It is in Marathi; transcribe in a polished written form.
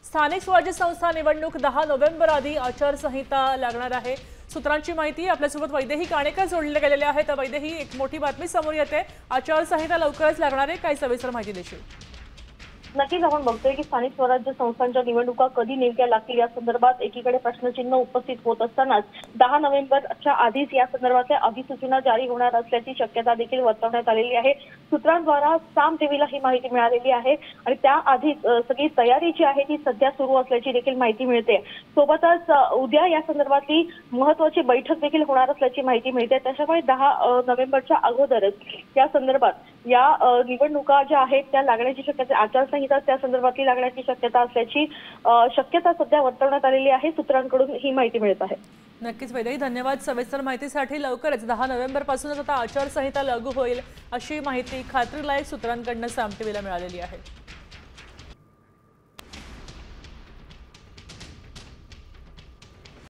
स्थानिक स्वराज्य संस्था निवडणूक 10 नोव्हेंबर आधी आचारसंहिता लागणार आहे। सूत्रांची माहिती आपल्यासोबत वैदेही काणेकर जोडले गेलेले आहेत। वैदेही, एक मोठी बातमी समोर येते, आचारसंहिता लवकरच लागणार आहे, काय सविस्तर माहिती देशील? नक्कीच आपण बघतोय की स्थानिक स्वराज्य संस्थांच्या निवडणुका कधी नेमक्या लागतील या संदर्भात एकीकडे प्रश्नचिन्ह उपस्थित होत असतानाच 10 नोव्हेंबरच्या आधीच या संदर्भातल्या अधिसूचना जारी होणार असल्याची शक्यता देखील वर्तवण्यात आलेली आहे। सूत्रांद्वारा साम टीव्हीला ही माहिती मिळालेली आहे आणि त्याआधीच सगळी तयारी जी आहे ती सध्या सुरू असल्याची देखील माहिती मिळते। सोबतच उद्या या संदर्भातली महत्त्वाची बैठक देखील होणार असल्याची माहिती मिळते। त्याच्यामुळे 10 नोव्हेंबरच्या अगोदरच या संदर्भात या निवडणुका ज्या आहेत त्या लागण्याची शक्यता, आचारसंहिता त्या संदर्भातली लागण्याची शक्यता असल्याची शक्यता सध्या वर्तवण्यात आलेली आहे। सूत्रांकडून ही माहिती मिळत आहे। नक्कीच वैदेही, धन्यवाद सविस्तर माहितीसाठी। लवकरच 10 नोव्हेंबर पासूनच आता आचारसंहिता लागू होईल अशी माहिती खात्रीलायक सूत्रांकडून साम टीव्हीला मिळालेली आहे।